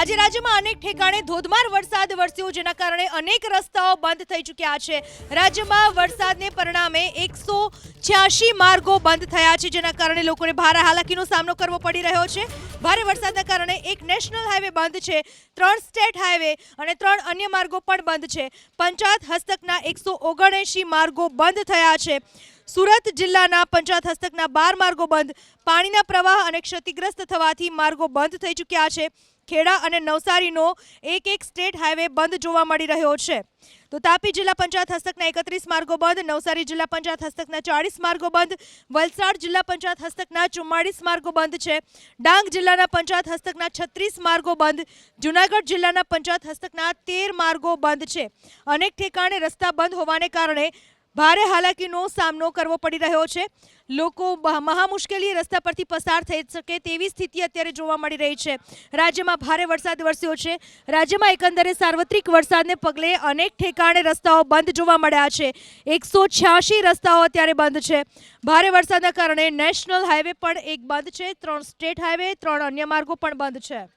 આજે રાજ્યમાં અનેક ઠેકાણે ધોધમાર વરસાદ વરસ્યો, જેના કારણે અનેક રસ્તાઓ બંધ થઈ ચૂક્યા છે। રાજ્યમાં વરસાદને પરિણામે 186 માર્ગો બંધ થયા છે, જેના કારણે લોકોને ભારે હાલાકીનો સામનો કરવો પડી રહ્યો છે। ભારે વરસાદના કારણે એક નેશનલ હાઈવે બંધ છે, 3 સ્ટેટ હાઈવે અને 3 અન્ય માર્ગો પણ બંધ છે। પંચાયત હસ્તકના 179 માર્ગો બંધ થયા છે। સુરત જિલ્લાના પંચાયત હસ્તકના 12 માર્ગો બંધ। પાણીના પ્રવાહ અને ક્ષતિગ્રસ્ત થવાથી માર્ગો બંધ થઈ ચૂક્યા છે। ખેડા અને નવસારીનો એક સ્ટેટ હાઈવે બંધ જોવા મળી રહ્યો છે। તો તાપી જિલ્લા પંચાયત હસ્તકના 31 માર્ગો બંધ, નવસારી જિલ્લા પંચાયત હસ્તકના 40 માર્ગો બંધ, વલસાડ જિલ્લા પંચાયત હસ્તકના 44 માર્ગો બંધ છે। ડાંગ જિલ્લાના પંચાયત હસ્તકના 36 માર્ગો બંધ, જૂનાગઢ જિલ્લાના પંચાયત હસ્તકના 13 માર્ગો બંધ છે। અનેક ઠેકાણે રસ્તા બંધ હોવાને કારણે ભારે હાલાકીનો સામનો કરવો પડી રહ્યો છે। લોકો મહા મુશ્કેલી રસ્તા પરથી પસાર થઈ શકે તેવી સ્થિતિ અત્યારે જોવા મળી રહી છે। રાજ્યમાં ભારે વરસાદ વરસ્યો છે। રાજ્યમાં એકંદરે સાર્વત્રિક વરસાદને પગલે અનેક ઠેકાણે રસ્તાઓ બંધ જોવા મળ્યા છે। 186 રસ્તાઓ અત્યારે બંધ છે। ભારે વરસાદના કારણે નેશનલ હાઈવે પણ એક બંધ છે, 3 સ્ટેટ હાઈવે, 3 અન્ય માર્ગો પણ બંધ છે।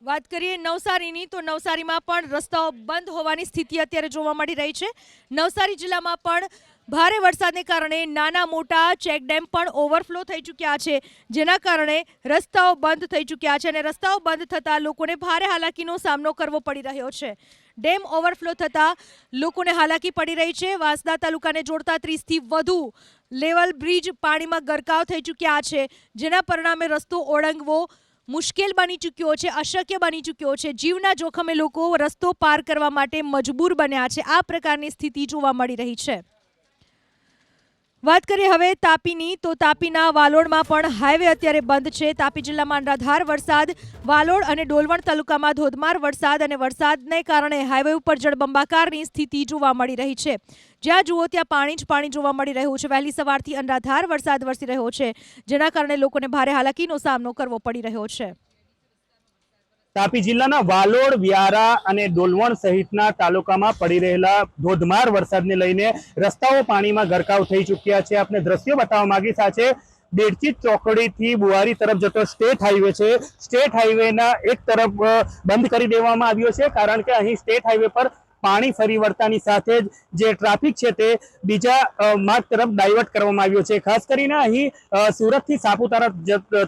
વાત કરીએ નવસારીની, તો નવસારીમાં પણ રસ્તાઓ બંધ હોવાની સ્થિતિ અત્યારે જોવા મળી રહી છે। નવસારી જિલ્લામાં પણ ભારે વરસાદને કારણે નાના મોટા ચેકડેમ પણ ઓવરફ્લો થઈ ચૂક્યા છે, જેના કારણે રસ્તાઓ બંધ થઈ ચૂક્યા છે અને રસ્તાઓ બંધ થતાં લોકોને ભારે હાલાકીનો સામનો કરવો પડી રહ્યો છે। ડેમ ઓવરફ્લો થતાં લોકોને હાલાકી પડી રહી છે। વાંસદા તાલુકાને જોડતા 30થી વધુ લેવલ બ્રિજ પાણીમાં ગરકાવ થઈ ચૂક્યા છે, જેના પરિણામે રસ્તો ઓળંગવો મુશ્કેલ બની ચૂક્યો છે, અશક્ય બની ચૂક્યો છે। જીવના જોખમે લોકો રસ્તો પાર કરવા માટે મજબૂર બન્યા છે। આ પ્રકારની સ્થિતિ જોવા મળી રહી છે। વાત કરીએ હવે તાપીની, તો તાપીના વાલોડમાં પણ હાઈવે અત્યારે બંધ છે। તાપી જિલ્લામાં અનરાધાર વરસાદ, વાલોડ અને ડોલવણ તાલુકામાં ધોધમાર વરસાદ અને વરસાદને કારણે હાઈવે ઉપર જળબંબાકારની સ્થિતિ જોવા મળી રહી છે। જ્યાં જુઓ ત્યાં પાણી જ પાણી જોવા મળી રહ્યું છે। વહેલી સવારથી અનરાધાર વરસાદ વરસી રહ્યો છે, જેના કારણે લોકોને ભારે હાલાકીનો સામનો કરવો પડી રહ્યો છે। તાપી જિલ્લાના વાલોડ, વ્યારા અને ડોલવણ સહિતના તાલુકામાં પડી રહેલા ધોધમાર વરસાદને લઈને રસ્તાઓ પાણીમાં ગરકાવ થઈ ચૂક્યા છે। આપણે દ્રશ્યો બતાવવા માંગીશ। છે બેડચીત ચોકડીથી બુવારી તરફ જતો સ્ટેટ હાઈવે છે। સ્ટેટ હાઈવેના એક તરફ બંધ કરી દેવામાં આવ્યો છે, કારણ કે અહીં સ્ટેટ હાઈવે પર પાણી ફરી વળતાની સાથે જ જે ટ્રાફિક છે તે બીજા માર્ગ તરફ ડાયવર્ટ કરવામાં આવ્યો છે। ખાસ કરીને અહીં સુરતથી સાપુતારા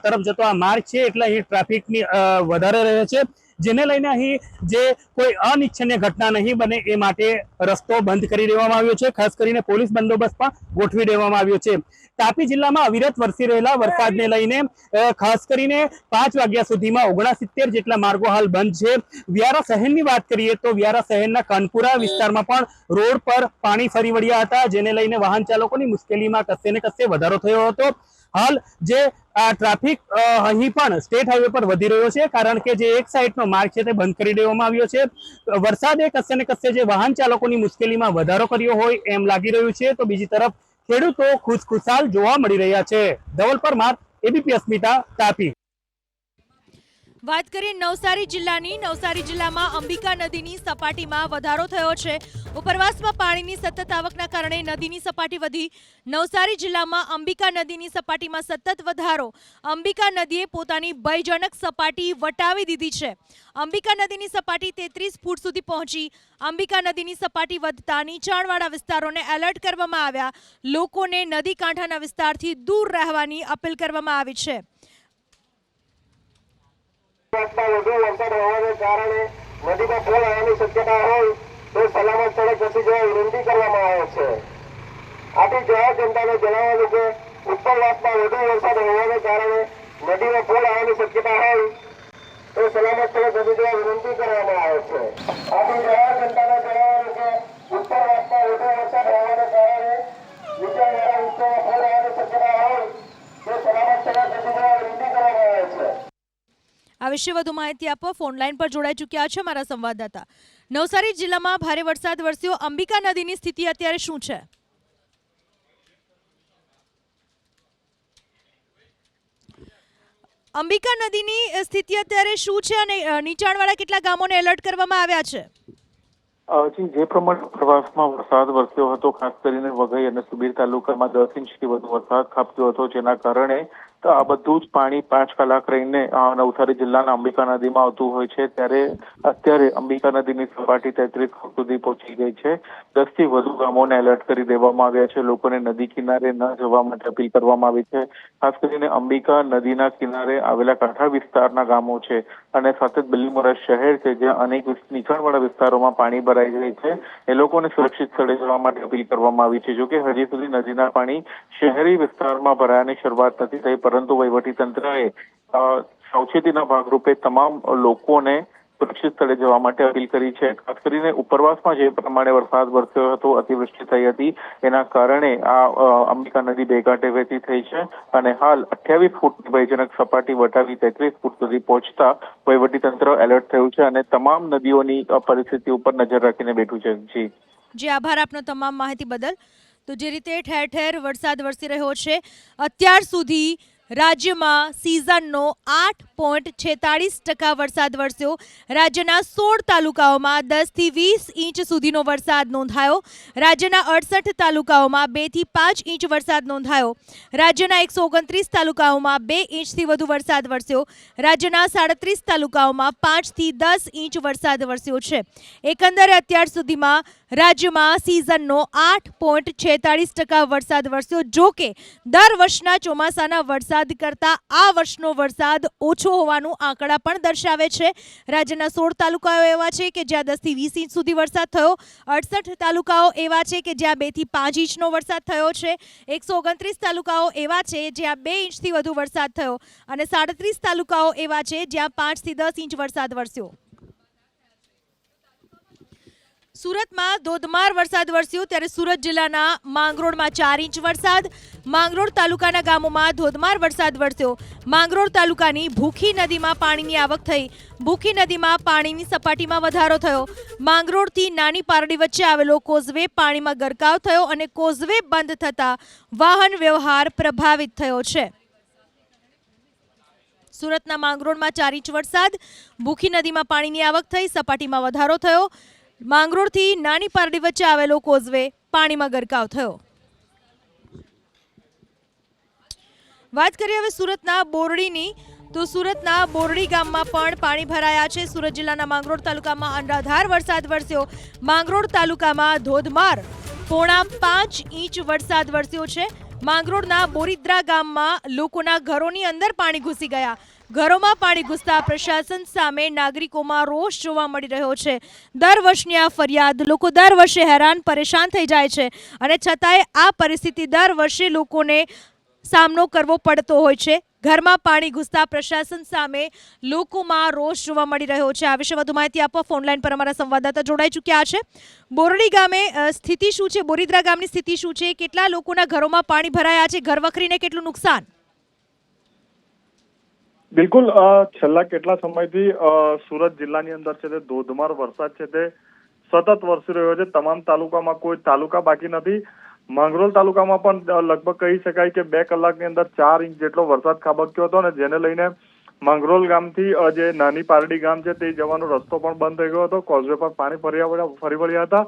તરફ જતો આ માર્ગ છે, એટલે અહીં ટ્રાફિકની વધારે રહે છે, જેને લઈને અહીં જે કોઈ અનિચ્છનીય ઘટના નહીં બને એ માટે રસ્તો બંધ કરી દેવામાં આવ્યો છે। ખાસ કરીને પોલીસ બંદોબસ્ત પણ ગોઠવી દેવામાં આવ્યો છે। તાપી જિલ્લામાં અવિરત વરસી રહેલા વરસાદને લઈને ખાસ કરીને 5 વાગ્યા સુધીમાં 69 જેટલા માર્ગો હાલ બંધ છે। વ્યારા શહેરની વાત કરીએ તો વ્યારા શહેરના કાનપુરા વિસ્તારમાં પણ રોડ પર પાણી ફરી વળ્યા હતા, જેને લઈને વાહન ચાલકોની મુશ્કેલીમાં કશે ને કશે વધારો થયો હતો। હાલ જે ટ્રાફિક અહીં પણ સ્ટેટ હાઈવે પર વધી રહ્યો છે, કારણ કે જે એક સાઈડનો માર્ગ છે તે બંધ કરી દેવામાં આવ્યો છે। વરસાદે કશે ને કશે જે વાહન ચાલકોની મુશ્કેલીમાં વધારો કર્યો હોય એમ લાગી રહ્યું છે, તો બીજી તરફ ખેડૂતો ખુશખુશાલ જોવા મળી રહ્યા છે। ધવલ પરમાર, એબીપી અસ્મિતા, તાપી। વાત કરીએ નવસારી જિલ્લાની, નવસારી જિલ્લામાં અંબિકા નદીની સપાટીમાં વધારો થયો છે। ઉપરવાસમાં પાણીની સતત આવકના કારણે નદીની સપાટી વધી। નવસારી જિલ્લામાં અંબિકા નદીની સપાટીમાં સતત વધારો। અંબિકા નદીએ પોતાની ભયજનક સપાટી વટાવી દીધી છે। અંબિકા નદીની સપાટી 33 ફૂટ સુધી પહોંચી। અંબિકા નદીની સપાટી વધતા નીચાણવાળા વિસ્તારોને એલર્ટ કરવામાં આવ્યા। લોકોને નદી કાંઠાના વિસ્તારથી દૂર રહેવાની અપીલ કરવામાં આવી છે। વધુ વરસાદ હોવાને કારણે નદીમાં પૂર આવવાની શક્યતા હોય તો સલામત સ્થળે ખસી જવા વિનંતી કરવામાં આવે છે। આથી જવા જનતાને જણાવવાનું કે ઉપરવાસમાં વધુ વરસાદ હોવાને કારણે નદીમાં પૂર આવવાની શક્યતા હોય તો સલામત સ્થળે ખસી જવા વિનંતી કરવામાં આવે છે। આથી જવા જનતાને જણાવવાનું કે ઉપરવાસમાં વધુ વરસાદ હોવાને કારણે નીચાણવાળા વિસ્તારમાં પૂર આવવાની શક્યતા હોય તો સલામત સ્થળે ખસી જવા વિનંતી કરવામાં આવે છે। આ વિશે વધુ માહિતી આપવા ફોન લાઈન પર જોડાઈ ચૂક્યા છે મારા સંવાદદાતા। નવસારી જિલ્લામાં ભારે વરસાદ વરસ્યો, અંબિકા નદીની સ્થિતિ અત્યારે શું છે? અંબિકા નદીની સ્થિતિ અત્યારે શું છે અને નીચાણવાળા કેટલા ગામોને એલર્ટ કરવામાં આવ્યા છે? જે પ્રમાણે પ્રવાસમાં વરસાદ વરસ્યો હતો, ખાસ કરીને વઘઈ અને સુબીર તાલુકામાં 10 ઇંચથી વધુ વરસાદ ખાબક્યો હતો, જેના કારણે આ બધું જ પાણી 5 કલાક રહીને નવસારી જિલ્લાના અંબિકા નદીમાં આવતું હોય છે, ત્યારે અત્યારે અંબિકા નદીની સપાટી 33 ફૂટ સુધી પહોંચી ગઈ છે. 10 થી વધુ ગામોને એલર્ટ કરી દેવામાં આવ્યા છે. લોકોને નદી કિનારે ન જવા માટે અપીલ કરવામાં આવી છે. ખાસ કરીને અંબિકા નદીના કિનારે આવેલા કાંઠા વિસ્તારના ગામો છે અને સાથે જ બિલીમોરા શહેર છે, જ્યાં અનેક નીચાણવાળા વિસ્તારોમાં પાણી ભરાઈ જાય છે. એ લોકોને સુરક્ષિત સ્થળે જવા માટે અપીલ કરવામાં આવી છે. જોકે હજી સુધી નદીના પાણી શહેરી વિસ્તારમાં ભરાવાની શરૂઆત નથી થઈ, પરંતુ વહીવટીતંત્રએ સાવચેતીના ભાગરૂપે તમામ લોકોને સુરક્ષિત સ્થળે જવા માટે અપીલ કરી છે. ખાસ કરીને ઉપરવાસમાં જે પ્રમાણે વરસાદ વરસ્યો હતો, અતિવૃષ્ટિ થઈ હતી, એના કારણે આ અંબિકા નદી બે કાંઠે વહેતી થઈ છે અને હાલ 28 ફૂટની ભયજનક સપાટી વટાવી 33 ફૂટ સુધી પહોંચતા વહીવટીતંત્ર એલર્ટ થયું છે અને તમામ નદીઓની પરિસ્થિતિ ઉપર નજર રાખીને બેઠું છે. જી આભાર આપનો તમામ માહિતી બદલ. તો જે રીતે ઠેર ઠેર વરસાદ વરસી રહ્યો છે, અત્યાર સુધી રાજ્યમાં સિઝનનો 8.46% વરસાદ વરસ્યો. રાજ્યના 16 તાલુકાઓમાં 10 થી 20 ઇંચ સુધીનો વરસાદ નોંધાયો. રાજ્યના 68 તાલુકાઓમાં 2 થી 5 ઇંચ વરસાદ નોંધાયો. રાજ્યના 129 તાલુકાઓમાં 2 ઇંચથી વધુ વરસાદ વરસ્યો. રાજ્યના 37 તાલુકાઓમાં 5 થી 10 ઇંચ વરસાદ વરસ્યો છે. એકંદરે અત્યાર સુધીમાં રાજ્યમાં સિઝનનો 8.46% વરસાદ વરસ્યો. જો કે દર વર્ષના ચોમાસાના વરસાદ કરતા આ વર્ષનો વરસાદ ઓછો હોવાનું આંકડા પણ દર્શાવે છે. રાજ્યના 16 તાલુકાઓ એવા છે કે જ્યાં 10 થી 20 ઇંચ સુધી વરસાદ થયો. 68 તાલુકાઓ એવા છે કે જ્યાં 2 થી 5 ઇંચનો વરસાદ થયો છે. 129 તાલુકાઓ એવા છે જ્યાં 2 ઇંચથી વધુ વરસાદ થયો અને 37 તાલુકાઓ એવા છે જ્યાં 5 થી 10 ઇંચ વરસાદ વરસ્યો. સુરતમાં ધોધમાર વરસાદ વરસ્યો, ત્યારે સુરત જિલ્લાના માંગરોળમાં 4 ઇંચ વરસાદ. માંગરોળ તાલુકાના ગામોમાં ધોધમાર વરસાદ વરસ્યો. માંગરોળ તાલુકાની ભૂખી નદીમાં પાણીની આવક થઈ. ભૂખી નદીમાં પાણીની સપાટીમાં વધારો થયો. માંગરોળથી નાની પારડી વચ્ચે આવેલો કોઝવે પાણીમાં ગરકાવ થયો અને કોઝવે બંધ થતા વાહન વ્યવહાર પ્રભાવિત થયો છે. સુરતના માંગરોળમાં 4 ઇંચ વરસાદ. ભૂખી નદીમાં પાણીની આવક થઈ, સપાટીમાં વધારો થયો. માંગરોળથી નાની પારડી વચ્ચે આવેલો કોઝવે પાણીમાં ગરકાવ થયો. વાત કરીએ હવે સુરતના બોરડીની, તો સુરતના બોરડી ગામમાં પણ પાણી ભરાયા છે. સુરત જિલ્લાના માંગરોળ તાલુકામાં અનરાધાર વરસાદ વરસ્યો. માંગરોળ તાલુકામાં ધોધમાર 4.5 ઇંચ વરસાદ વરસ્યો છે. માંગરોળના બોરીદ્રા ગામમાં લોકોના ઘરોની અંદર પાણી ઘૂસી ગયા. ઘરોમાં પાણી ઘૂસતા પ્રશાસન સામે નાગરિકોમાં રોષ જોવા મળી રહ્યો છે. દર વર્ષની આ ફરિયાદ, લોકો દર વર્ષે હેરાન પરેશાન થઈ જાય છે અને છતાંય આ પરિસ્થિતિ દર વર્ષે લોકોને સામનો કરવો પડતો હોય છે. ઘરમાં પાણી ઘૂસતા પ્રશાસન સામે લોકોમાં રોષ જોવા મળી રહ્યો છે. આ વિશે વધુ માહિતી આપવા ફોનલાઈન પર અમારા સંવાદદાતા જોડાઈ ચૂક્યા છે. બોરડી ગામે સ્થિતિ શું છે? બોરીદ્રા ગામની સ્થિતિ શું છે? કેટલા લોકોના ઘરોમાં પાણી ભરાયા છે? ઘરવખરીને કેટલું નુકસાન? બિલકુલ, છેલ્લા કેટલા સમયથી સુરત જિલ્લાની અંદર છે તે ધોધમાર વરસાદ છે તે સતત વરસી રહ્યો છે. તમામ તાલુકામાં કોઈ તાલુકા બાકી નથી. માંગરોળ તાલુકામાં પણ લગભગ કહી શકાય કે 2 કલાકની અંદર 4 ઇંચ જેટલો વરસાદ ખાબક્યો હતો અને જેને લઈને માંગરોળ ગામથી જે નાની પારડી ગામ છે તે જવાનો રસ્તો પણ બંધ થઈ ગયો હતો. કોઝવે પર પાણી ફરી વળ્યા હતા.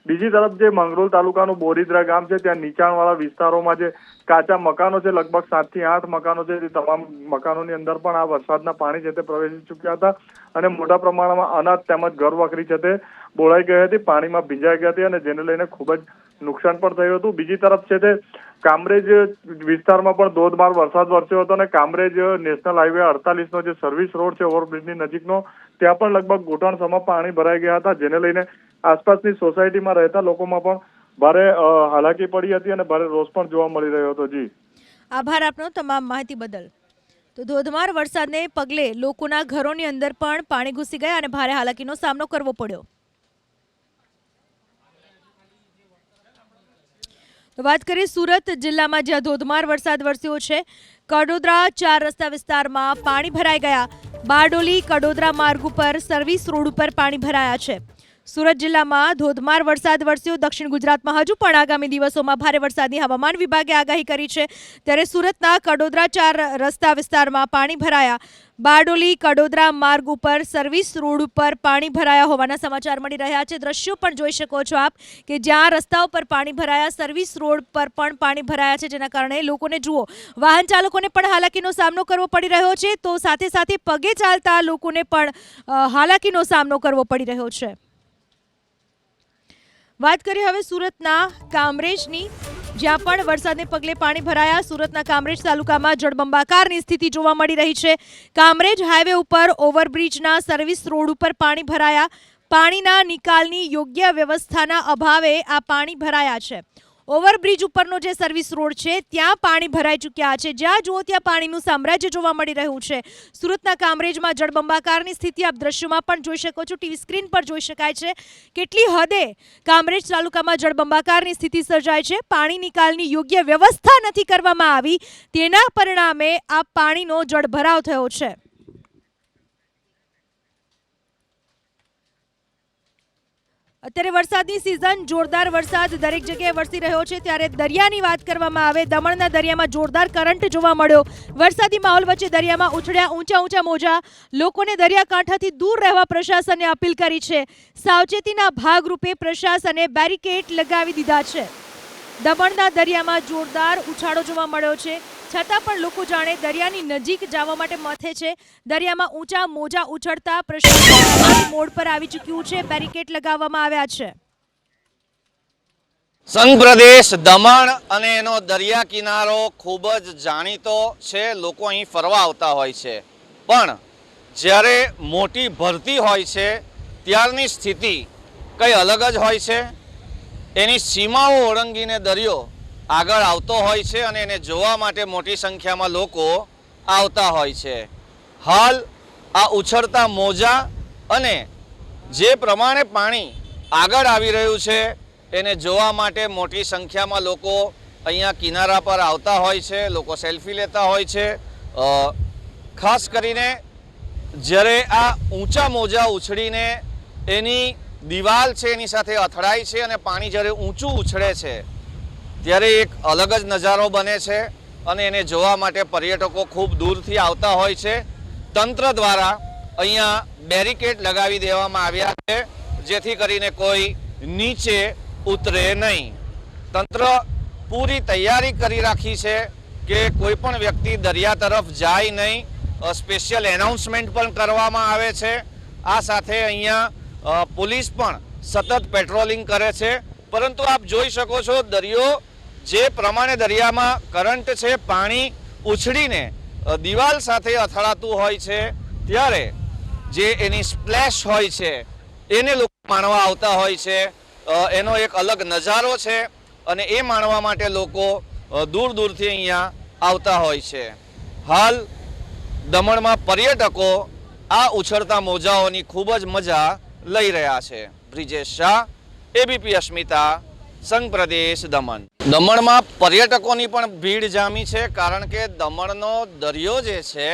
બીજી તરફ જે માંગરોળ તાલુકાનું બોરીદ્રા ગામ છે ત્યાં નીચાણવાળા વિસ્તારોમાં જે કાચા મકાનો છે, લગભગ 7 થી 8 મકાનો છે, તે તમામ મકાનોની અંદર પણ આ વરસાદના પાણી છે તે પ્રવેશી ચૂક્યા હતા અને મોટા પ્રમાણમાં અનાજ તેમજ ઘરવખરી છે તે બોળાઈ ગઈ હતી, પાણીમાં ભીંજાઈ ગઈ હતી અને જેને લઈને ખૂબ જ નુકસાન પણ થયું હતું. બીજી તરફ છે તે કામરેજ વિસ્તારમાં પણ ધોધમાર વરસાદ વરસ્યો હતો અને કામરેજ નેશનલ હાઈવે 48 જે સર્વિસ રોડ છે ઓવરબ્રિજની નજીકનો, ત્યાં પણ લગભગ ઘૂંટણસમાં પાણી ભરાઈ ગયા હતા, જેને લઈને આસપાસની સોસાયટીમાં રહેતા લોકોમાં પણ ભારે હાલાકી પડી હતી અને ભારે રોષ પણ જોવા મળી રહ્યો હતો. જી આભાર આપનો તમામ માહિતી બદલ. તો ધોધમાર વરસાદને પગલે લોકોના ઘરોની અંદર પણ પાણી ઘૂસી ગયા અને ભારે હાલાકીનો સામનો કરવો પડ્યો. તો વાત કરીએ સુરત જિલ્લામાં, જ્યાં ધોધમાર વરસાદ વરસ્યો છે. કડોદરા 4 રસ્તા વિસ્તારમાં પાણી ભરાઈ ગયા. બારડોલી કડોદરા માર્ગ ઉપર સર્વિસ રોડ ઉપર પાણી ભરાયા છે. સુરત જિલ્લામાં ધોધમાર વરસાદ વરસ્યો. દક્ષિણ ગુજરાતમાં હજુ પણ આગામી દિવસોમાં ભારે વરસાદની હવામાન વિભાગે આગાહી કરી છે. ત્યારે સુરતના કડોદરા 4 રસ્તા વિસ્તારમાં પાણી ભરાયા. બારડોલી કડોદરા માર્ગ ઉપર સર્વિસ રોડ ઉપર પાણી ભરાયા હોવાના સમાચાર મળી રહ્યા છે. દ્રશ્યો પણ જોઈ શકો છો આપ કે જ્યાં રસ્તાઓ પર પાણી ભરાયા, સર્વિસ રોડ પર પણ પાણી ભરાયા છે, જેના કારણે લોકોને જુઓ, વાહન ચાલકોને પણ હાલાકીનો સામનો કરવો પડી રહ્યો છે, તો સાથે સાથે પગે ચાલતા લોકોને પણ હાલાકીનો સામનો કરવો પડી રહ્યો છે. વાત કરીએ હવે સુરતના કામરેજની, જ્યાં પણ વરસાદને પગલે પાણી ભરાયા. સુરતના કામરેજ તાલુકામાં જળબંબાકારની સ્થિતિ જોવા મળી રહી છે. કામરેજ હાઈવે ઉપર ઓવરબ્રિજના સર્વિસ રોડ ઉપર પાણી ભરાયા. પાણીના નિકાલની યોગ્ય વ્યવસ્થાના અભાવે આ પાણી ભરાયા છે. ઓવરબ્રિજ ઉપરનો જે સર્વિસ રોડ છે ત્યાં પાણી ભરાઈ ચૂક્યા છે. જ્યાં જુઓ ત્યાં પાણીનું સામ્રાજ્ય જોવા મળી રહ્યું છે. સુરતના કામરેજમાં જળબંબાકારની સ્થિતિ આપ દ્રશ્યોમાં પણ જોઈ શકો છો, ટીવી સ્ક્રીન પર જોઈ શકાય છે કેટલી હદે કામરેજ તાલુકામાં જળબંબાકારની સ્થિતિ સર્જાય છે. પાણી નિકાલની યોગ્ય વ્યવસ્થા નથી કરવામાં આવી, તેના પરિણામે આ પાણીનો જળભરાવ થયો છે. અત્યારે વરસાદની સિઝન, જોરદાર વરસાદ દરેક જગ્યાએ વરસી રહ્યો છે. ત્યારે દરિયાની વાત કરવામાં આવે, દમણના દરિયામાં જોરદાર કરંટ જોવા મળ્યો. વરસાદી માહોલ વચ્ચે દરિયામાં ઉછળ્યા ઊંચા મોજા. લોકોને દરિયાકાંઠાથી દૂર રહેવા પ્રશાસને અપીલ કરી છે. સાવચેતીના ભાગરૂપે પ્રશાસને બેરિકેડ લગાવી દીધા છે. દમણના દરિયામાં જોરદાર ઉછાળો જોવા મળ્યો છે, છતાં પણ લોકો જાણે દરિયાની નજીક જવા માટે મથે છે. દરિયામાં ઊંચા મોજા ઉછળતા પ્રશાસન મોડ પર આવી ચૂક્યું છે. બેરિકેડ લગાવવામાં આવ્યા છે. સંઘ પ્રદેશ દમણ અને એનો દરિયા કિનારો ખૂબ જ જાણીતો છે. લોકો અહીં ફરવા આવતા હોય છે, પણ જ્યારે મોટી ભરતી હોય છે ત્યારની સ્થિતિ કંઈ અલગ જ હોય છે. એની સીમાઓ ઓળંગીને દરિયો આગળ આવતો હોય છે અને એને જોવા માટે મોટી સંખ્યામાં લોકો આવતા હોય છે. હાલ આ ઉછળતા મોજા અને જે પ્રમાણે પાણી આગળ આવી રહ્યું છે એને જોવા માટે મોટી સંખ્યામાં લોકો અહીંયા કિનારા પર આવતા હોય છે. લોકો સેલ્ફી લેતા હોય છે. ખાસ કરીને જ્યારે આ ઊંચા મોજા ઉછળીને એની દિવાલ છે એની સાથે અથડાય છે અને પાણી જ્યારે ઊંચું ઉછળે છે ત્યારે એક અલગ જ નજારો બને છે અને એને જોવા માટે પર્યટકો ખૂબ દૂરથી આવતા હોય છે. તંત્ર દ્વારા અહીંયા બેરિકેડ લગાવી દેવામાં આવ્યા છે, જેથી કરીને કોઈ નીચે ઉતરે નહીં. તંત્ર પૂરી તૈયારી કરી રાખી છે કે કોઈ પણ વ્યક્તિ દરિયા તરફ જાય નહીં. સ્પેશિયલ એનાઉન્સમેન્ટ પણ કરવામાં આવે છે. આ સાથે અહીંયા પોલીસ પણ સતત પેટ્રોલિંગ કરે છે. પરંતુ આપ જોઈ શકો છો દરિયો જે પ્રમાણે દરિયામાં કરંટ છે, પાણી ઉછળીને દિવાલ સાથે અથડાતું હોય છે, ત્યારે જે એની સ્પ્લેશ હોય છે એને લોકો માણવા આવતા હોય છે. એનો એક અલગ નજારો છે અને એ માણવા માટે લોકો દૂર દૂરથી અહીંયા આવતા હોય છે. હાલ દમણમાં પર્યટકો આ ઉછળતા મોજાઓની ખૂબ જ મજા લઈ રહ્યા છે. બ્રિજેશ શાહ, એબીપી અસ્મિતા, સંઘ પ્રદેશ દમણ. દમણમાં પર્યટકોની પણ ભીડ જામી છે, કારણ કે દમણનો દરિયો જે છે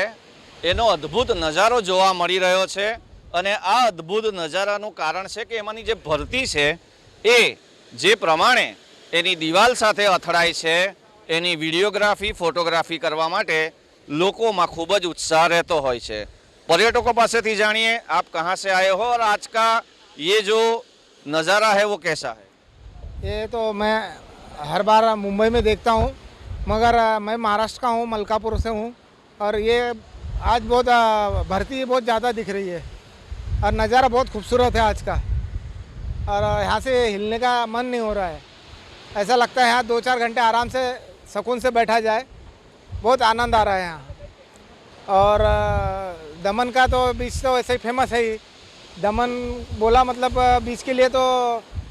એનો અદ્ભુત નજારો જોવા મળી રહ્યો છે. અને આ અદ્ભુત નજારાનું કારણ છે કે એમાંની જે ભરતી છે એ જે પ્રમાણે એની દિવાલ સાથે અથડાય છે, એની વિડીયોગ્રાફી, ફોટોગ્રાફી કરવા માટે લોકોમાં ખૂબ જ ઉત્સાહ રહેતો હોય છે. पर्यटकों पास से जानिए आप कहाँ से आए हो और आज का ये जो नज़ारा है वो कैसा है? ये तो मैं हर बार मुंबई में देखता हूँ, मगर मैं महाराष्ट्र का हूँ, मलकापुर से हूँ, और ये आज बहुत भर्ती बहुत ज़्यादा दिख रही है और नज़ारा बहुत खूबसूरत है आज का, और यहाँ से हिलने का मन नहीं हो रहा है. ऐसा लगता है यहाँ 2-4 घंटे आराम से सुकून से बैठा जाए. बहुत आनंद आ रहा है यहाँ. और दमन का तो बीच तो ऐसे ही फेमस है ही. दमन बोला मतलब बीच के लिए तो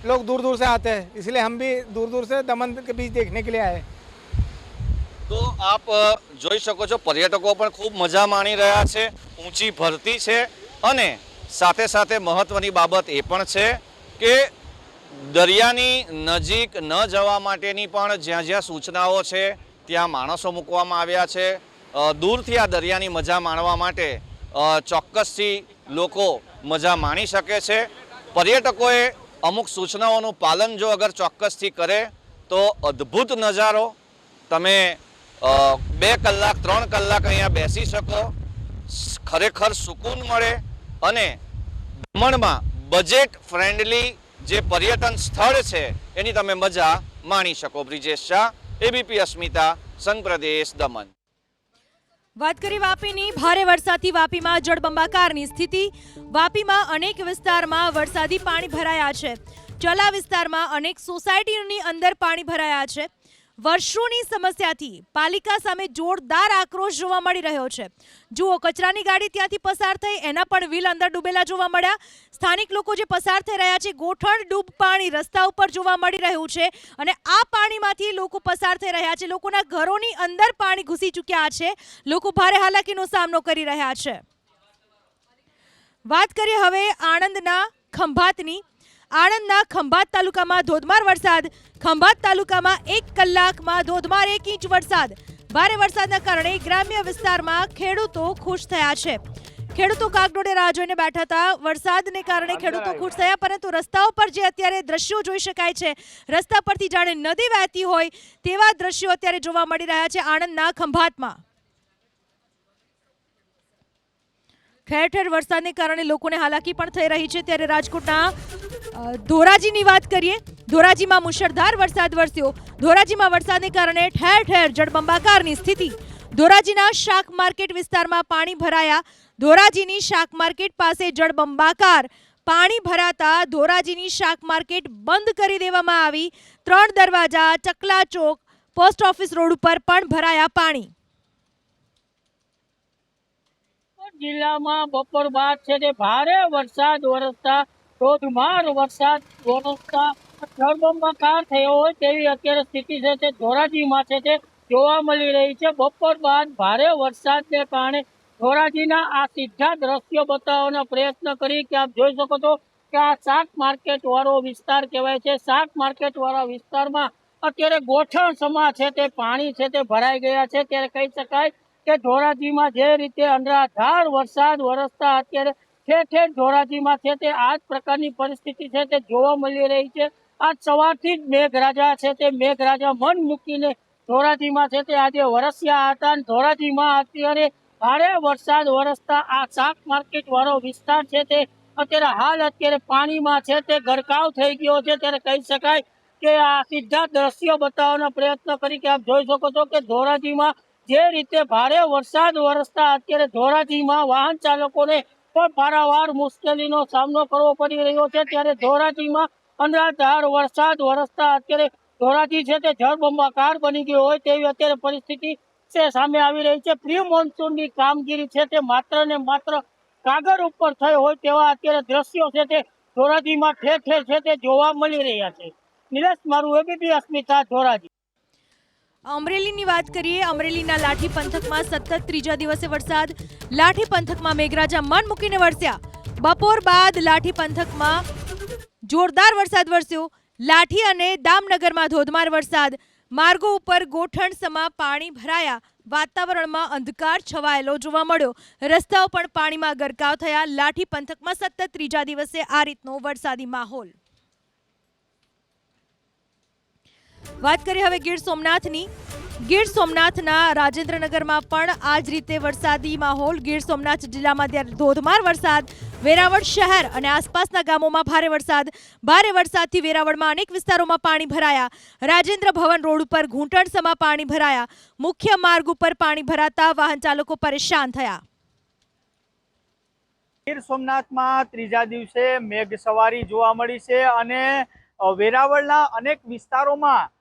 लोग दूर दूर से आते हैं, इसलिए हम भी दूर दूर से दमन के बीच देखने के लिए आए. तो आप જોઈ શકો છો પર્યટકો પણ ખૂબ મજા માણી રહ્યા છે. ઊંચી ભરતી છે અને સાથે સાથે મહત્વની બાબત એ પણ છે કે દરિયાની નજીક ન જવા માટેની પણ જ્યાં જ્યાં સૂચનાઓ છે ત્યાં માણસો મૂકવામાં આવ્યા છે. દૂરથી આ દરિયાની મજા માણવા માટે ચોક્કસથી લોકો મજા માણી શકે છે. પર્યટકોએ અમુક સૂચનાઓનું પાલન જો અગર ચોક્કસથી કરે તો અદ્ભુત નજારો તમે 2 કલાક 3 કલાક અહીંયા બેસી શકો, ખરેખર સુકૂન મળે અને દમણમાં બજેટ ફ્રેન્ડલી જે પર્યટન સ્થળ છે એની તમે મજા માણી શકો. બ્રિજેશ શાહ, એબીપી અસ્મિતા, સંઘ પ્રદેશ, દમણ. વાત કરી વાપીની. ભારે વરસાદથી વાપીમાં જળબંબાકારની સ્થિતિ. વાપીમાં અનેક વિસ્તારમાં વરસાદી પાણી ભરાયા છે. ચલા વિસ્તારમાં અનેક સોસાયટીઓની અંદર પાણી ભરાયા છે. વર્ષોની સમસ્યાથી પાલિકા સામે જોરદાર આક્રોશ જોવા મળી રહ્યો છે. જુઓ, કચરાની ગાડી ત્યાંથી પસાર થઈ, એના પણ વ્હીલ અંદર ડૂબેલા જોવા મળ્યા. સ્થાનિક લોકો જે પસાર થઈ રહ્યા છે, ગોઠણ ડૂબ પાણી રસ્તા ઉપર જોવા મળી રહ્યું છે અને આ પાણીમાંથી લોકો પસાર થઈ રહ્યા છે. લોકોના ઘરોની અંદર પાણી ઘૂસી ચૂક્યા છે. લોકો ભારે હાલાકીનો સામનો કરી રહ્યા છે. વાત કરીએ હવે આણંદના ખંભાતની. આણંદના ખંભાત તાલુકામાં ધોધમાર વરસાદ. ખંભાત તાલુકામાં 1 કલાકમાં ધોધમાર 1 ઇંચ વરસાદ. ભારે વરસાદના કારણે ગ્રામ્ય વિસ્તારમાં ખેડૂતો ખુશ થયા છે. ખેડૂતો કાગડોળે રાહ જોઈને બેઠા હતા. વરસાદને કારણે ખેડૂતો ખુશ થયા, પરંતુ રસ્તાઓ પર જે અત્યારે દ્રશ્યો જોઈ શકાય છે, રસ્તા પરથી જાણે નદી વહેતી હોય તેવા દ્રશ્યો અત્યારે જોવા મળી રહ્યા છે આણંદના ખંભાતમાં. ઠેર ઠેર વરસાદને કારણે લોકોને હાલાકી પણ થઈ રહી છે. ત્યારે રાજકોટના ધોરાજીની વાત કરીએ. ધોરાજીમાં મુશળધાર વરસાદ વરસ્યો. ધોરાજીમાં વરસાદને કારણે ઠેર ઠેર જળબંબાકારની સ્થિતિ. ધોરાજીના શાક માર્કેટ વિસ્તારમાં પાણી ભરાયા. ધોરાજીની શાક માર્કેટ પાસે જળબંબાકાર પાણી ભરાતા ધોરાજીની શાક માર્કેટ બંધ કરી દેવામાં આવી. 3 દરવાજા, ચકલા ચોક, પોસ્ટ ઓફિસ રોડ ઉપર પણ ભરાયા પાણી. જિલ્લામાં બપોર બાદ છે તે ભારે વરસાદ વરસતા, ધોધમાર વરસાદ વરસતા જળબંબાકાર થયો હોય તેવી અત્યારે સ્થિતિ છે તે ધોરાજીમાં છે તે જોવા મળી રહી છે. બપોર બાદ ભારે વરસાદને કારણે ધોરાજીના આ સીધા દ્રશ્યો બતાવવાનો પ્રયત્ન કરી કે આપ જોઈ શકો છો કે આ શાક માર્કેટ વાળો વિસ્તાર કહેવાય છે. શાક માર્કેટ વાળા વિસ્તારમાં અત્યારે ગોઠણ સમા છે તે પાણી છે તે ભરાઈ ગયા છે. ત્યારે કહી શકાય કે ધોરાજીમાં જે રીતે અનરાધાર વરસાદ વરસતા અત્યારે ઠેર ઠેર ધોરાજીમાં છે તે આ જ પ્રકારની પરિસ્થિતિ છે તે જોવા મળી રહી છે. આજ સવારથી જ મેઘરાજા છે તે મેઘરાજા મન મૂકીને ધોરાજીમાં છે તે આજે વરસ્યા હતા. ધોરાજીમાં અત્યારે ભારે વરસાદ વરસતા આ શાક માર્કેટ વાળો વિસ્તાર છે તે અત્યારે પાણીમાં છે તે ગરકાવ થઈ ગયો છે. ત્યારે કહી શકાય કે આ સીધા દ્રશ્યો બતાવવાનો પ્રયત્ન કરી કે આપ જોઈ શકો છો કે ધોરાજીમાં જે રીતે ભારે વરસાદ વરસતા અત્યારે ધોરાજીમાં વાહન ચાલકોને પણ પારાવાર મુશ્કેલીનો સામનો કરવો પડી રહ્યો છે. ત્યારે ધોરાજીમાં અનરાધાર વરસાદ વરસતા અત્યારે ધોરાજી છે તે જળબંબાકાર બની ગયો હોય તેવી અત્યારે પરિસ્થિતિ છે સામે આવી રહી છે. પ્રી મોન્સૂનની કામગીરી છે તે માત્ર ને માત્ર કાગળ ઉપર થઈ હોય તેવા અત્યારે દ્રશ્યો છે તે ધોરાજીમાં ઠેર ઠેર છે તે જોવા મળી રહ્યા છે. નિલેશ મારું, એબીપી અસ્મિતા, ધોરાજી. અમરેલીની વાત કરીએ. અમરેલીના લાઠી પંથકમાં સતત 3જા દિવસે વરસાદ. લાઠી પંથકમાં મેઘરાજા મન મૂકીને વરસ્યા. બપોર બાદ લાઠી પંથકમાં જોરદાર વરસાદ વરસ્યો. લાઠી અને દામનગરમાં ધોધમાર વરસાદ. માર્ગો ઉપર ગોઠણ સમા પાણી ભરાયા. વાતાવરણમાં અંધકાર છવાયેલો જોવા મળ્યો. રસ્તાઓ પણ પાણીમાં ગરકાવ થયા. લાઠી પંથકમાં સતત 3જા દિવસે આ રીતનો વરસાદી માહોલ. વાત કરીએ હવે ગીર સોમનાથની. ગીર સોમનાથના રાજેન્દ્રનગરમાં પણ આ જ રીતે વરસાદી માહોલ. ગીર સોમનાથ જિલ્લામાં ત્યારે ધોધમાર વરસાદ. વેરાવળ શહેર અને આસપાસના ગામોમાં ભારે વરસાદ. ભારે વરસાદથી વેરાવળમાં અનેક વિસ્તારોમાં પાણી ભરાયા. રાજેન્દ્ર ભવન રોડ ઉપર ઘૂંટણસમા પાણી ભરાયા. મુખ્ય માર્ગ ઉપર પાણી ભરાતા વાહન ચાલકો પરેશાન થયા. ગીર સોમનાથમાં 3જા દિવસે મેઘ સવારી જોવા મળી છે અને વેરાવળના અનેક વિસ્તારોમાં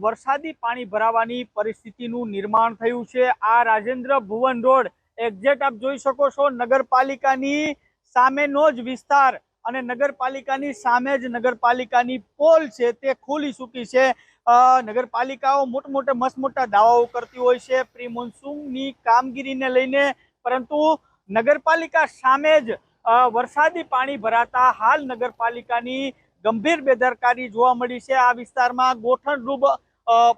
વરસાદી પાણી ભરાવાની પરિસ્થિતિનું નિર્માણ થયું છે. આ રાજેન્દ્ર ભુવન રોડ એક્ઝેક્ટ આપ જોઈ શકો છો નગરપાલિકાની સામેનો જ વિસ્તાર અને નગરપાલિકાની સામે જ નગરપાલિકાની પોલ છે તે ખુલી ચૂકી છે. નગરપાલિકાઓ મોટા દાવાઓ કરતી હોય છે પ્રી મોન્સૂનની કામગીરીને લઈને, પરંતુ નગરપાલિકા સામે જ વરસાદી પાણી ભરાતા હાલ નગરપાલિકાની ગંભીર બેદરકારી જોવા મળી છે. આ વિસ્તારમાં ગોઠણરૂપ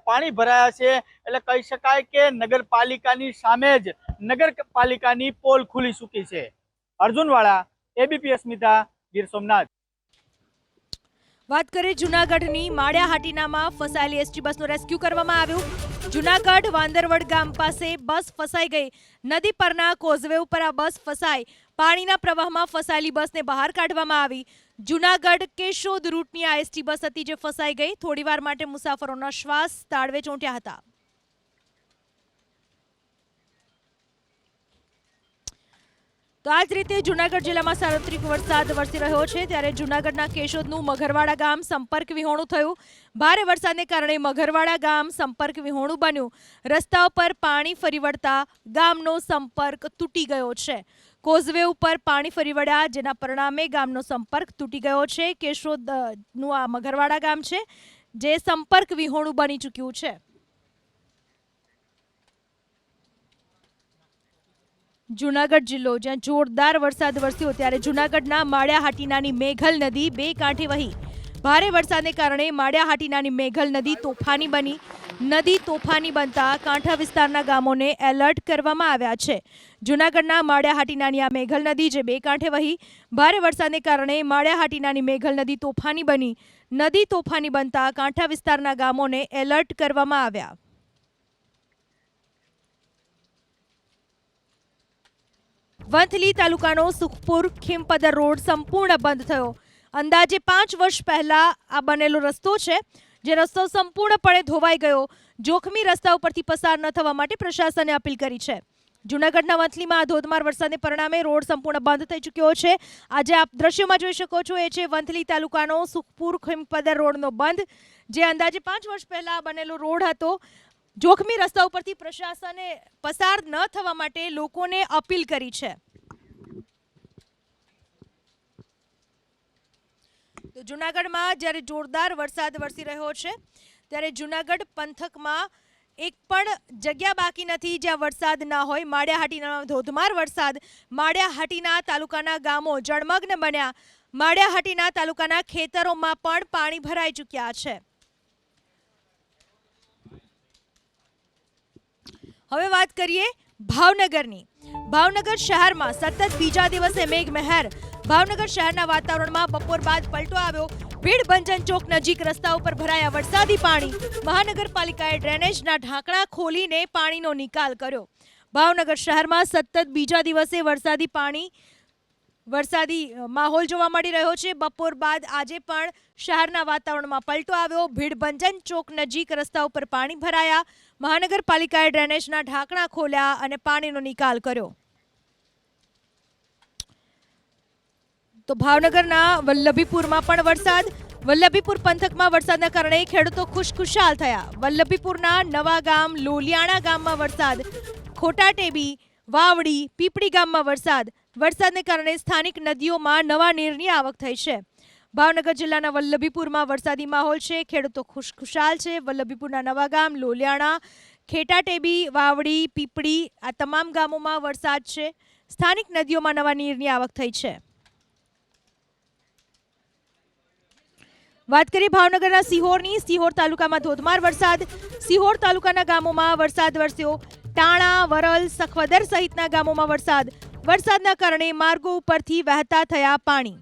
પાણી ભરાયા છે. એટલે કહી શકાય કે નગરપાલિકાની સામે જ નગરપાલિકાની પોલ ખુલી ચૂકી છે. અર્જુનવાળા, એબીપી અસ્મિતા, ગીર સોમનાથ. વાત કરીએ જૂનાગઢની માળિયાહાટીનામાં ફસાયેલી એસટી બસનું રેસ્ક્યુ કરવામાં આવ્યું। જૂનાગઢ વાંદરવડ ગામ પાસે બસ ફસાઈ ગઈ। નદી પરના કોઝવે ઉપર આ બસ ફસાઈ પાણીના પ્રવાહમાં ફસાયેલી બસને બહાર કાઢવામાં આવી। જૂનાગઢ કેશોદ રૂટની આ એસટી બસ હતી જે ફસાઈ ગઈ। થોડીવાર માટે મુસાફરોના શ્વાસ તાળવે ચોંટ્યા હતા। તો આ જ રીતે જૂનાગઢ જિલ્લામાં સાર્વત્રિક વરસાદ વરસી રહ્યો છે ત્યારે જૂનાગઢના કેશોદનું મઘરવાડા ગામ સંપર્ક વિહોણું થયું। ભારે વરસાદને કારણે મઘરવાડા ગામ સંપર્ક વિહોણું બન્યું। રસ્તાઓ પર પાણી ફરી વળતા ગામનો સંપર્ક તૂટી ગયો છે। કોઝવે ઉપર પાણી ફરી વળ્યા જેના પરિણામે ગામનો સંપર્ક તૂટી ગયો છે। કેશોદનું આ મઘરવાડા ગામ છે જે સંપર્ક વિહોણું બની ચૂક્યું છે। જૂનાગઢ જિલ્લો જ્યાં જોરદાર વરસાદ વરસ્યો ત્યારે જૂનાગઢના માળિયાહાટીનાની મેઘલ નદી બે કાંઠે વહી। ભારે વરસાદને કારણે માળિયાહાટીનાની મેઘલ નદી તોફાની બની। નદી તોફાની બનતા કાંઠા વિસ્તારના ગામોને એલર્ટ કરવામાં આવ્યા છે। જૂનાગઢના માળિયાહાટીનાની આ મેઘલ નદી જે બે કાંઠે વહી। ભારે વરસાદને કારણે માળિયાહાટીનાની મેઘલ નદી તોફાની બની। નદી તોફાની બનતા કાંઠા વિસ્તારના ગામોને એલર્ટ કરવામાં આવ્યા। વંથલી તાલુકાનો સુખપુર ખીમપદર રોડ સંપૂર્ણ બંધ થયો। અંદાજે 5 વર્ષ પહેલા આ બનેલો રસ્તો છે જે રસ્તો સંપૂર્ણપણે ધોવાઈ ગયો। જોખમી રસ્તા ઉપરથી પસાર ન થવા માટે પ્રશાસને અપીલ કરી છે। જૂનાગઢના વંથલીમાં ધોધમાર વરસાદને પરિણામે રોડ સંપૂર્ણ બંધ થઈ ચૂક્યો છે। આજે આપ દ્રશ્યોમાં જોઈ શકો છો એ છે વંથલી તાલુકાનો સુખપુર ખીમપદર રોડનો બંધ જે અંદાજે 5 વર્ષ પહેલા બનેલો રોડ હતો। જોખમી રસ્તા ઉપરથી પ્રશાસને પસાર ન થવા માટે લોકોને અપીલ કરી છે। તો જૂનાગઢમાં જ્યારે જોરદાર વરસાદ વરસી રહ્યો છે ત્યારે જૂનાગઢ પંથકમાં એક પણ જગ્યા બાકી નથી જ્યાં વરસાદ ના હોય। માળિયાહાટીના ધોધમાર વરસાદ માળિયાહાટીના તાલુકાના ગામો જળમગ્ન બન્યા। માળિયાહાટીના તાલુકાના ખેતરોમાં પણ પાણી ભરાઈ ચૂક્યા છે। હવે વાત કરીએ ભાવનગરની। ભાવનગર શહેરમાં સતત બીજા દિવસે મેઘમહેર। ભાવનગર શહેરના વાતાવરણમાં બપોર બાદ પલટો આવ્યો। ભીડભંજન ચોક નજીક રસ્તા ઉપર ભરાયા વરસાદી પાણી। મહાનગરપાલિકાએ ડ્રેનેજના ઢાંકણા ખોલીને પાણીનો નિકાલ કર્યો। ભાવનગર શહેરમાં સતત બીજા દિવસે વરસાદી માહોલ જોવા મળી રહ્યો છે। બપોર બાદ આજે પણ શહેરના વાતાવરણમાં પલટો આવ્યો। ભીડભંજન ચોક નજીક રસ્તા ઉપર પાણી ભરાયા। મહાનગરપાલિકાએ ડ્રેનેજના ઢાંકણા ખોલ્યા અને પાણીનો નિકાલ કર્યો। તો ભાવનગરના વલ્લભીપુરમાં પણ વરસાદ। વલ્લભીપુર પંથકમાં વરસાદના કારણે ખેડૂતો ખુશખુશાલ થયા। વલ્લભીપુરના નવા ગામ લોલિયાણા ગામમાં વરસાદ। ખોટા ટેબી વાવડી પીપળી ગામમાં વરસાદ। વરસાદને કારણે સ્થાનિક નદીઓમાં નવા નીરની આવક થઈ છે। ભાવનગર જિલ્લાના વલ્લભીપુરમાં વરસાદી માહોલ છે। ખેડૂતો ખુશખુશાલ છે। વલ્લભીપુરના નવા ગામ લોલિયાણા ખેટા ટેબી વાવડી પીપળી આ તમામ ગામોમાં વરસાદ છે। સ્થાનિક નદીઓમાં નવા નીરની આવક થઈ છે। વાત કરીએ ભાવનગરના સિહોરની। સિહોર તાલુકામાં ધોધમાર વરસાદ। સિહોર તાલુકાના ગામોમાં વરસાદ વરસ્યો। ટાણા વરલ સખવદર સહિતના ગામોમાં વરસાદ। વરસાદના કારણે માર્ગો ઉપરથી વહેતા થયા પાણી।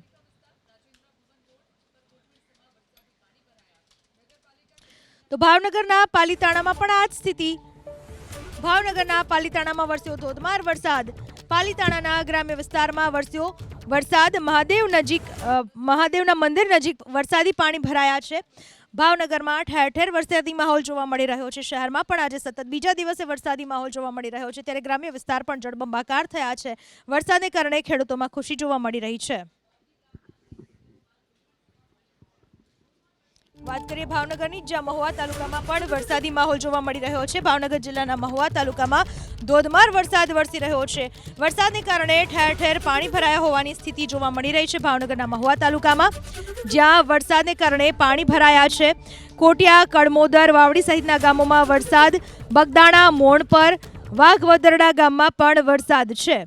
તો ભાવનગરના પાલીતાણામાં પણ આ જ સ્થિતિ। ભાવનગરના પાલીતાણામાં વરસ્યો ધોધમાર વરસાદ। પાલીતાણાના ગ્રામ્ય વિસ્તારમાં વરસ્યો વરસાદ। મહાદેવના મંદિર નજીક વરસાદી પાણી ભરાયા છે। ભાવનગરમાં ઠેર ઠેર વરસાદી માહોલ જોવા મળી રહ્યો છે। શહેરમાં પણ આજે સતત બીજા દિવસે વરસાદી માહોલ જોવા મળી રહ્યો છે ત્યારે ગ્રામ્ય વિસ્તાર પણ જળબંબાકાર થયા છે। વરસાદને કારણે ખેડૂતોમાં ખુશી જોવા મળી રહી છે। વાત કરીએ ભાવનગરની જ્યાં મહુવા તાલુકામાં પણ વરસાદી માહોલ જોવા મળી રહ્યો છે। ભાવનગર જિલ્લાના મહુવા તાલુકામાં ધોધમાર વરસાદ વરસી રહ્યો છે। વરસાદને કારણે ઠેર ઠેર પાણી ભરાયા હોવાની સ્થિતિ જોવા મળી રહી છે। ભાવનગરના મહુવા તાલુકામાં જ્યાં વરસાદને કારણે પાણી ભરાયા છે। કોટિયા કડમોદર વાવડી સહિતના ગામોમાં વરસાદ। બગદાણા મોણપર વાઘવદરડા ગામમાં પણ વરસાદ છે।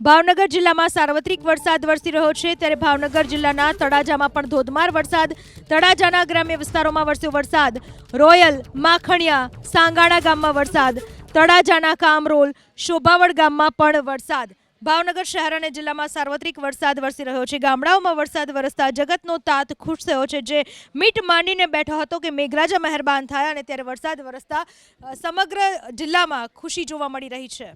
ભાવનગર જિલ્લામાં સાર્વત્રિક વરસાદ વરસી રહ્યો છે ત્યારે ભાવનગર જિલ્લાના તળાજામાં પણ ધોધમાર વરસાદ। તળાજાના ગ્રામ્ય વિસ્તારોમાં વરસ્યો વરસાદ। રોયલ માખણિયા સાંગાણા ગામમાં વરસાદ। તળાજાના કામરોલ શોભાવડ ગામમાં પણ વરસાદ। ભાવનગર શહેર અને જિલ્લામાં સાર્વત્રિક વરસાદ વરસી રહ્યો છે. ગામડાઓમાં વરસાદ વરસતા જગતનો તાત ખુશ થયો છે, જે મીટ માંડીને બેઠો હતો કે મેઘરાજા મહેરબાન થાય, અને ત્યારે વરસાદ વરસતા સમગ્ર જિલ્લામાં ખુશી જોવા મળી રહી છે.